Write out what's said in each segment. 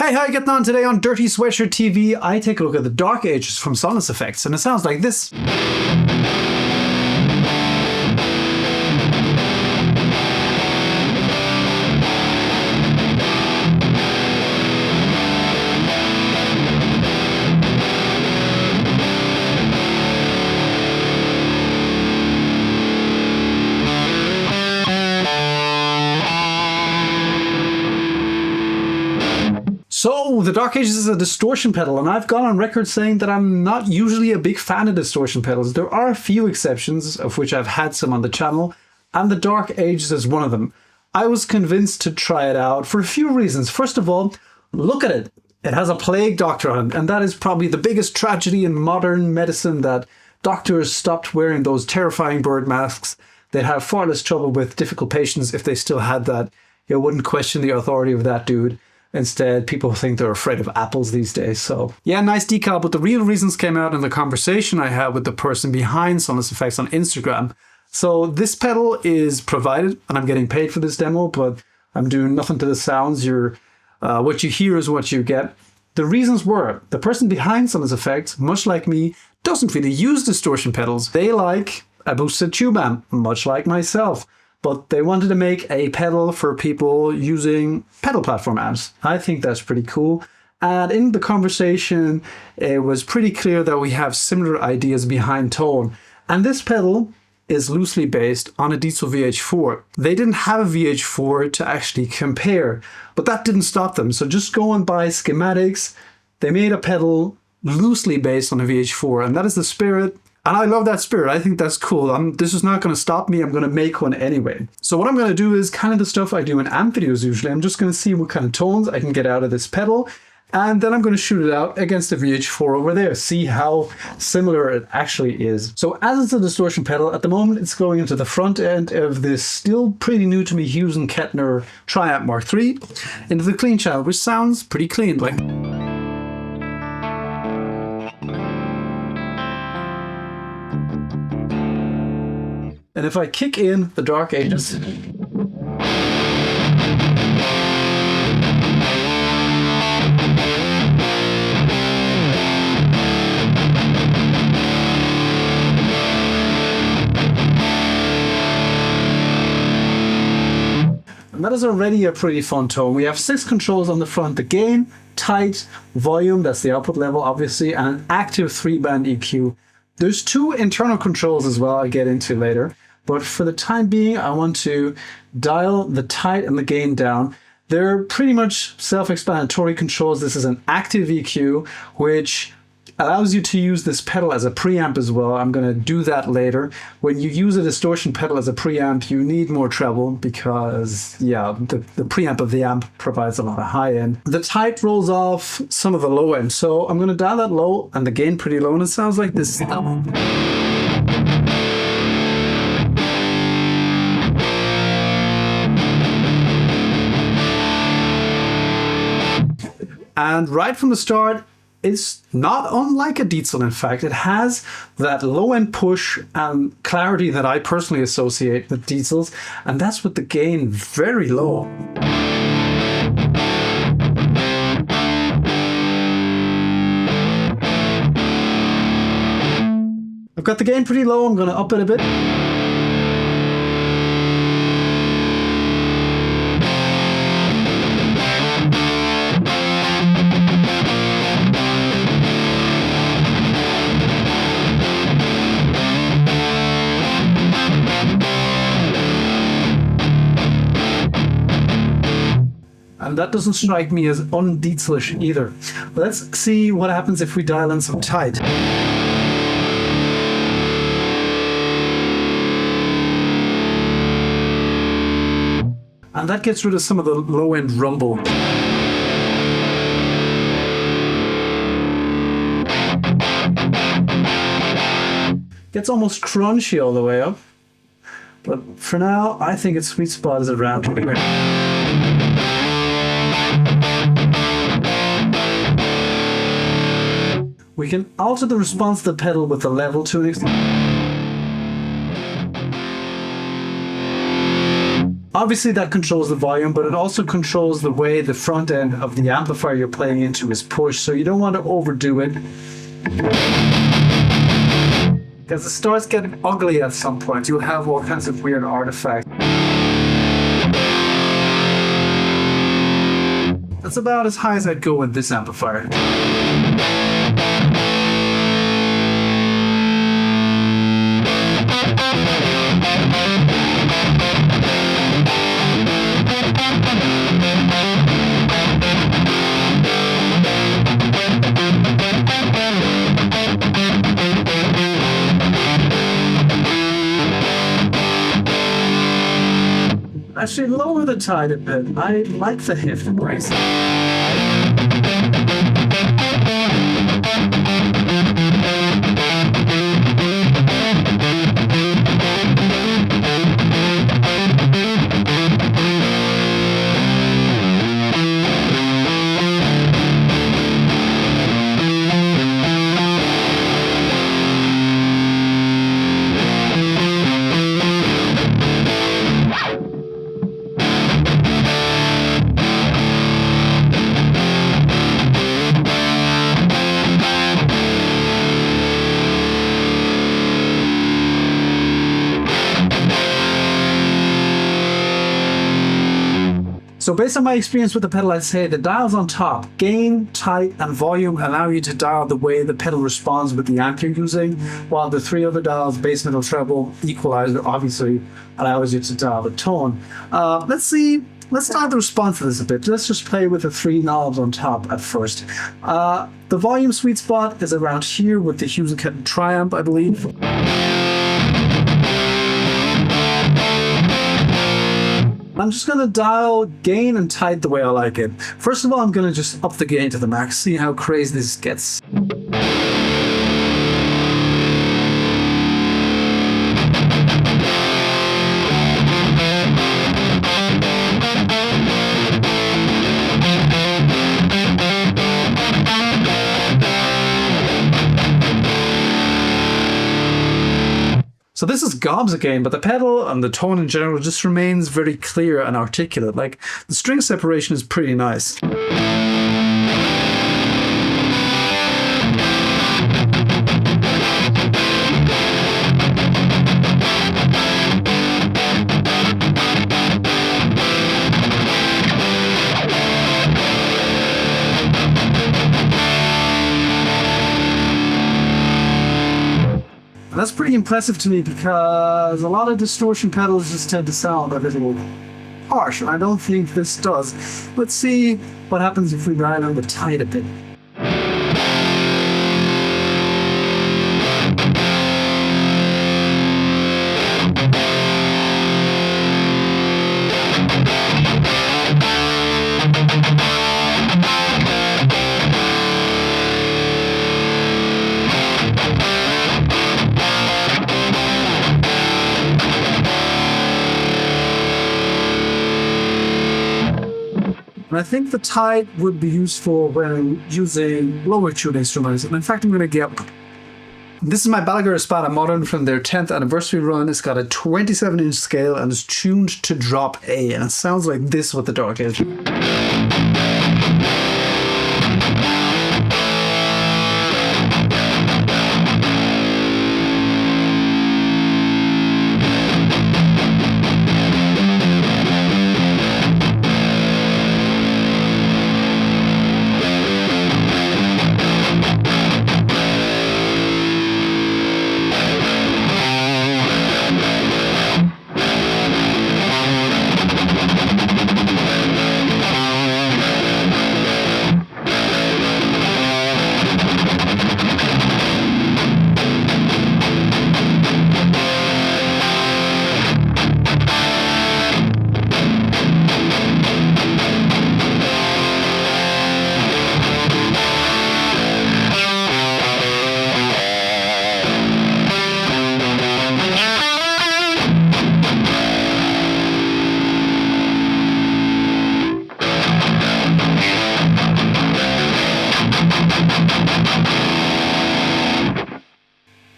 Hey, how you getting on today on Dirty Sweatshirt TV? I take a look at the Dark Ages from Sunless effects, and it sounds like this. So, the Dark Ages is a distortion pedal, and I've gone on record saying that I'm not usually a big fan of distortion pedals. There are a few exceptions, of which I've had some on the channel, and the Dark Ages is one of them. I was convinced to try it out for a few reasons. First of all, look at it. It has a plague doctor on it, and that is probably the biggest tragedy in modern medicine, that doctors stopped wearing those terrifying bird masks. They'd have far less trouble with difficult patients if they still had that. You wouldn't question the authority of that dude. Instead, people think they're afraid of apples these days. So yeah, nice decal, but the real reasons came out in the conversation I had with the person behind Sunless Effects on Instagram. So this pedal is provided, and I'm getting paid for this demo, but I'm doing nothing to the sounds. What you hear is what you get. The reasons were, the person behind Sunless Effects, much like me, doesn't really use distortion pedals. They like a boosted tube amp, much like myself. But they wanted to make a pedal for people using pedal platform amps. I think that's pretty cool. And in the conversation, it was pretty clear that we have similar ideas behind tone. And this pedal is loosely based on a Diezel VH4. They didn't have a VH4 to actually compare, but that didn't stop them. So just going by schematics, they made a pedal loosely based on a VH4, and that is the spirit. And I love that spirit. I think that's cool. This is not going to stop me. I'm going to make one anyway. So what I'm going to do is kind of the stuff I do in amp videos usually. I'm just going to see what kind of tones I can get out of this pedal. And then I'm going to shoot it out against the VH4 over there. See how similar it actually is. So as it's a distortion pedal, at the moment it's going into the front end of this still pretty new to me Hughes & Kettner Triamp Mark III into the clean channel, which sounds pretty clean. Like. And if I kick in the Dark Ages, and that is already a pretty fun tone. We have 6 controls on the front: the gain, tight, volume, that's the output level obviously, and an active 3-band EQ. There's 2 internal controls as well I'll get into later. But for the time being, I want to dial the tight and the gain down. They're pretty much self-explanatory controls. This is an active EQ, which allows you to use this pedal as a preamp as well. I'm going to do that later. When you use a distortion pedal as a preamp, you need more treble because, yeah, the preamp of the amp provides a lot of high end. The tight rolls off some of the low end. So I'm going to dial that low and the gain pretty low, and it sounds like this. And right from the start, it's not unlike a Diezel. In fact, it has that low-end push and clarity that I personally associate with Diezels, and that's with the gain very low. I've got the gain pretty low. I'm going to up it a bit. And that doesn't strike me as un-Diezelish either. But let's see what happens if we dial in some tight. And that gets rid of some of the low-end rumble. Gets almost crunchy all the way up. But for now, I think its sweet spot is around here. We can alter the response of the pedal with the level to an extent. Obviously that controls the volume, but it also controls the way the front end of the amplifier you're playing into is pushed, so you don't want to overdo it, because it starts getting ugly at some point. You'll have all kinds of weird artifacts. That's about as high as I'd go with this amplifier. Actually, lower the tide a bit. I like the heft and brace. So based on my experience with the pedal, I'd say the dials on top, gain, tight, and volume, allow you to dial the way the pedal responds with the amp you're using, while the three other dials, bass, middle, treble, equalizer, obviously allows you to dial the tone. Let's dial the response to this a bit. Let's just play with the three knobs on top at first. The volume sweet spot is around here with the Hughes & Kettner Triamp, I believe. I'm just going to dial gain and tight the way I like it. First of all, I'm going to just up the gain to the max, see how crazy this gets. So this is gobs again, but the pedal and the tone in general just remains very clear and articulate. Like, the string separation is pretty nice. And that's pretty impressive to me, because a lot of distortion pedals just tend to sound a little harsh, and I don't think this does. Let's see what happens if we dial on the tight a bit. And I think the tight would be useful when using lower tuned instruments. And in fact, I'm going to get... This is my Balaguer Espada Modern from their 10th anniversary run. It's got a 27-inch scale and is tuned to drop A. And it sounds like this with the Dark Edge.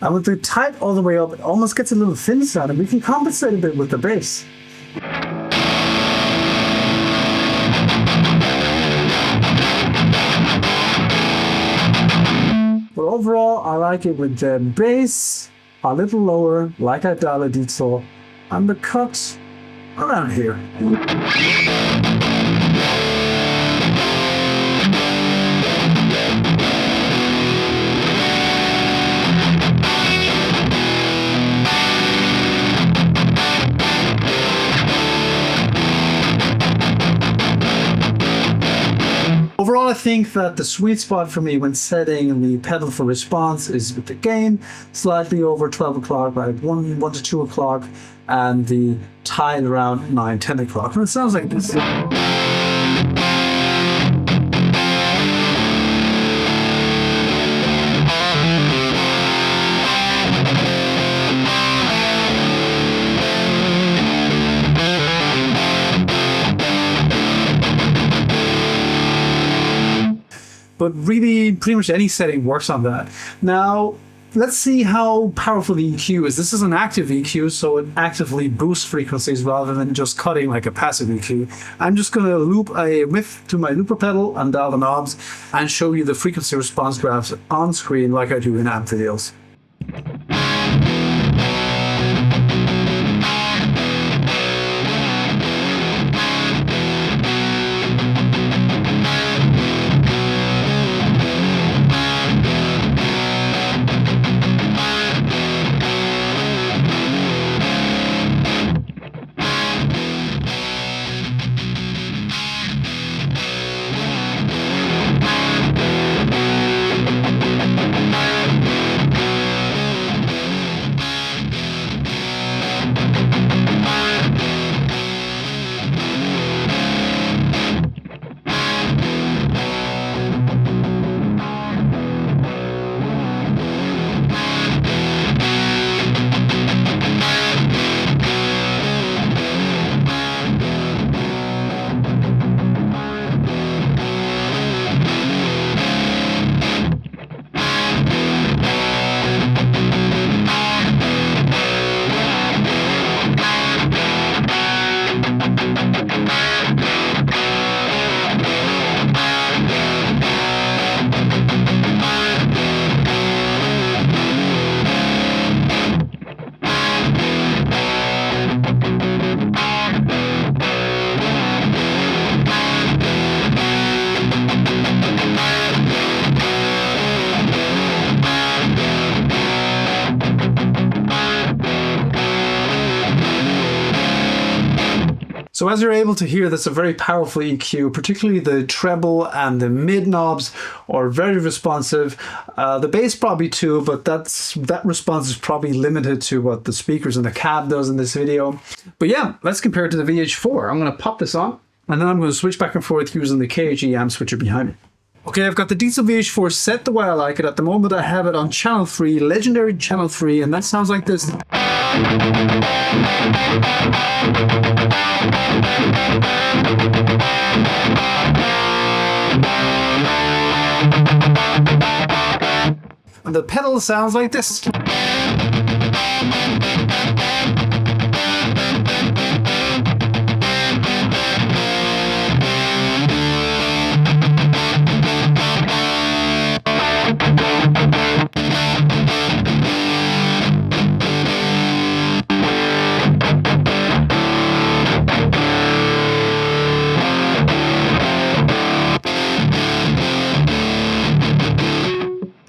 And with the tight all the way up, it almost gets a little thin sound, and we can compensate a bit with the bass. overall, I like it with the bass a little lower, like I dial a Diezel, and the cut around here. Overall, I think that the sweet spot for me when setting the pedal for response is with the gain slightly over 12 o'clock, like 1 to 2 o'clock, and the tile around 9, 10 o'clock. And it sounds like this. But really, pretty much any setting works on that. Now, let's see how powerful the EQ is. This is an active EQ, so it actively boosts frequencies rather than just cutting like a passive EQ. I'm just going to loop a whiff to my looper pedal and dial the knobs and show you the frequency response graphs on screen like I do in amp videos. So as you're able to hear, that's a very powerful EQ, particularly the treble and the mid knobs are very responsive. The bass probably too, but that response is probably limited to what the speakers in the cab does in this video. But yeah, let's compare it to the VH4. I'm going to pop this on and then I'm going to switch back and forth using the KG amp switcher behind me. Okay, I've got the Diezel VH4 set the way I like it. At the moment I have it on channel 3, legendary channel 3, and that sounds like this. And the pedal sounds like this.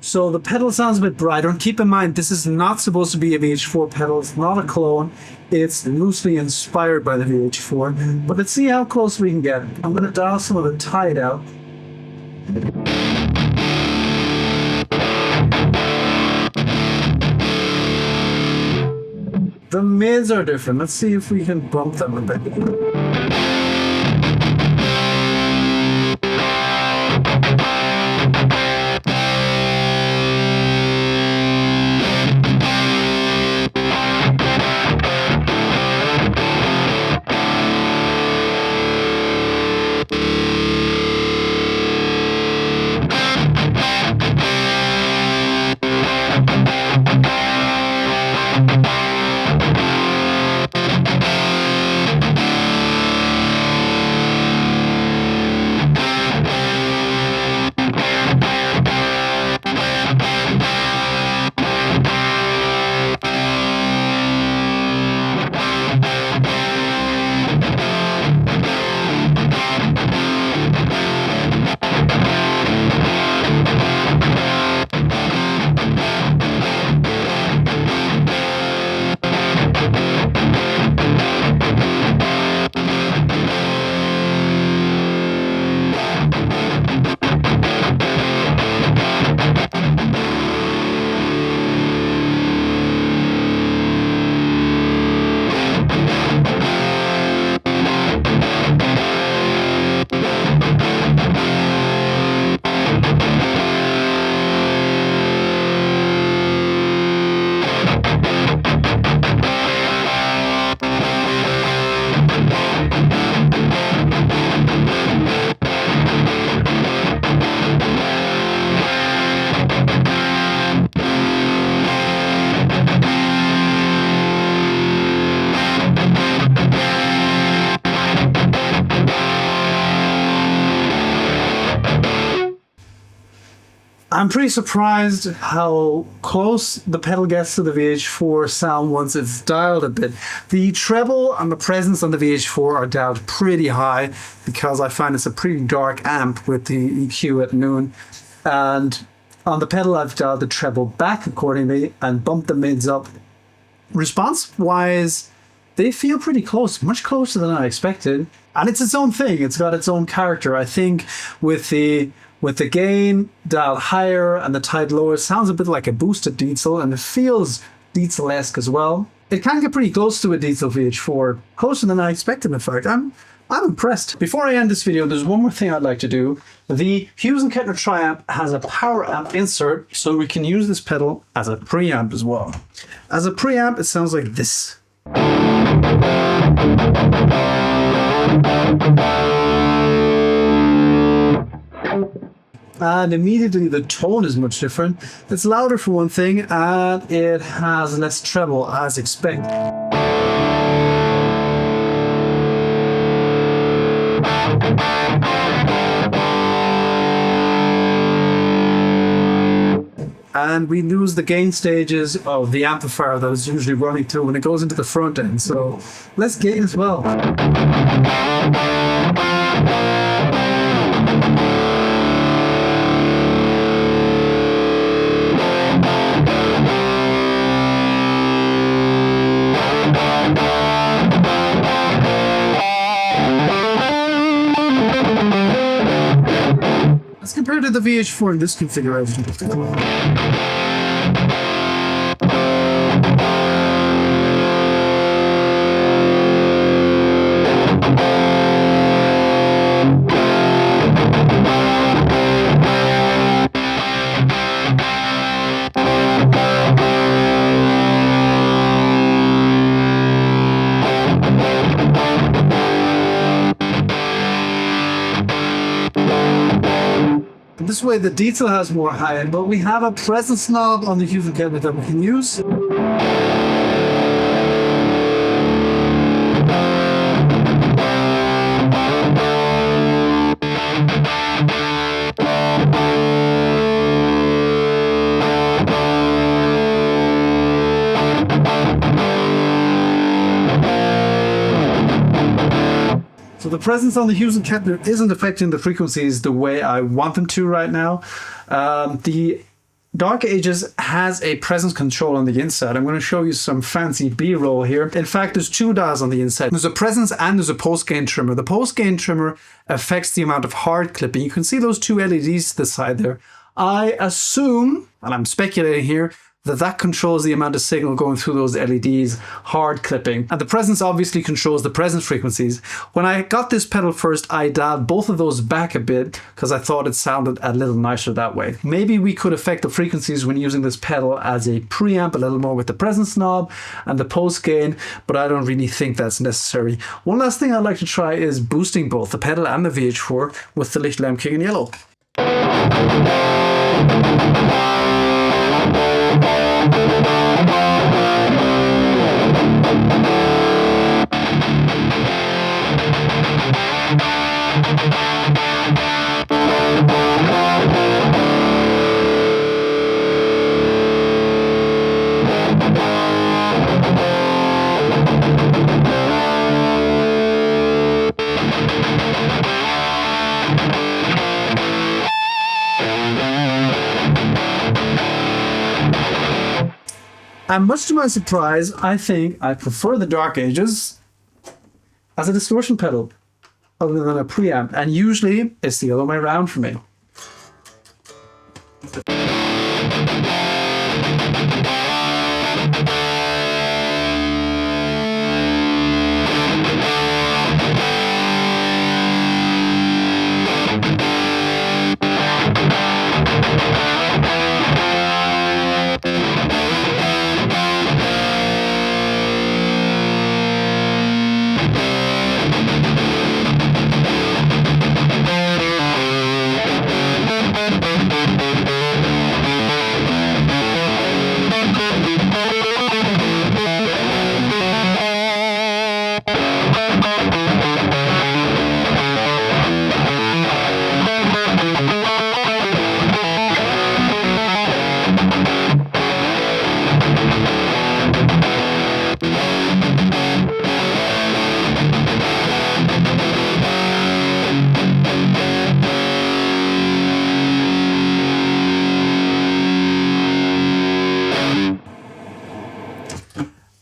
So the pedal sounds a bit brighter, and keep in mind this is not supposed to be a VH4 pedal, it's not a clone, it's loosely inspired by the VH4, but let's see how close we can get. I'm going to dial some of the tide out. The mids are different, let's see if we can bump them a bit. I'm pretty surprised how close the pedal gets to the VH4 sound once it's dialed a bit. The treble and the presence on the VH4 are dialed pretty high because I find it's a pretty dark amp with the EQ at noon. And on the pedal, I've dialed the treble back accordingly and bumped the mids up. Response-wise, they feel pretty close, much closer than I expected. And it's its own thing. It's got its own character. I think with the gain dialed higher and the tide lower, it sounds a bit like a boosted Diezel, and it feels Diezel-esque as well. It can get pretty close to a Diezel VH4, closer than I expected in fact. I'm impressed. Before I end this video, there's one more thing I'd like to do. The Hughes & Kettner Triamp has a power amp insert, so we can use this pedal as a preamp as well. As a preamp, it sounds like this. And immediately the tone is much different. It's louder for one thing, and it has less treble as expected. And we lose the gain stages of the amplifier that is usually running through when it goes into the front end. So let's gain as well. Let's compare to the VH4 in this configuration. This way the Diezel has more high end, but we have a presence knob on the Hughes & Kettner that we can use. So the presence on the Hughes & Kettner isn't affecting the frequencies the way I want them to right now. The Dark Ages has a presence control on the inside. I'm going to show you some fancy B-roll here. In fact, there's two dials on the inside. There's a presence and there's a post-gain trimmer. The post-gain trimmer affects the amount of hard clipping. You can see those two LEDs to the side there. I assume, and I'm speculating here, that controls the amount of signal going through those LEDs, hard clipping. And the presence obviously controls the presence frequencies. When I got this pedal first, I dialed both of those back a bit because I thought it sounded a little nicer that way. Maybe we could affect the frequencies when using this pedal as a preamp a little more with the presence knob and the post gain, but I don't really think that's necessary. One last thing I'd like to try is boosting both the pedal and the VH4 with the Lichtlamp King in yellow. And much to my surprise, I think I prefer the Dark Ages as a distortion pedal other than a preamp. And usually it's the other way around for me.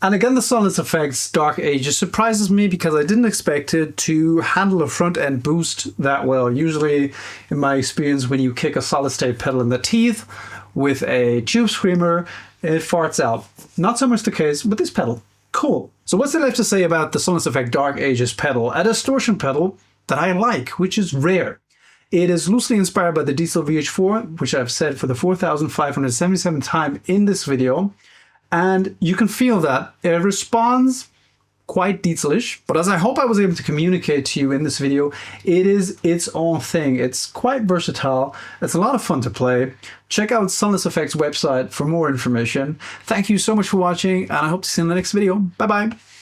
And again, the Sunless Effects Dark Ages surprises me because I didn't expect it to handle a front end boost that well. Usually, in my experience, when you kick a solid state pedal in the teeth with a tube screamer, it farts out. Not so much the case with this pedal. Cool. So what's there left to say about the Sunless Effect Dark Ages pedal? A distortion pedal that I like, which is rare. It is loosely inspired by the Diezel VH4, which I've said for the 4,577th time in this video. And you can feel that it responds quite Diezel-ish, but as I hope I was able to communicate to you in this video, it is its own thing. It's quite versatile. It's a lot of fun to play. Check out Sunless Effects website for more information. Thank you so much for watching, and I hope to see you in the next video. Bye bye.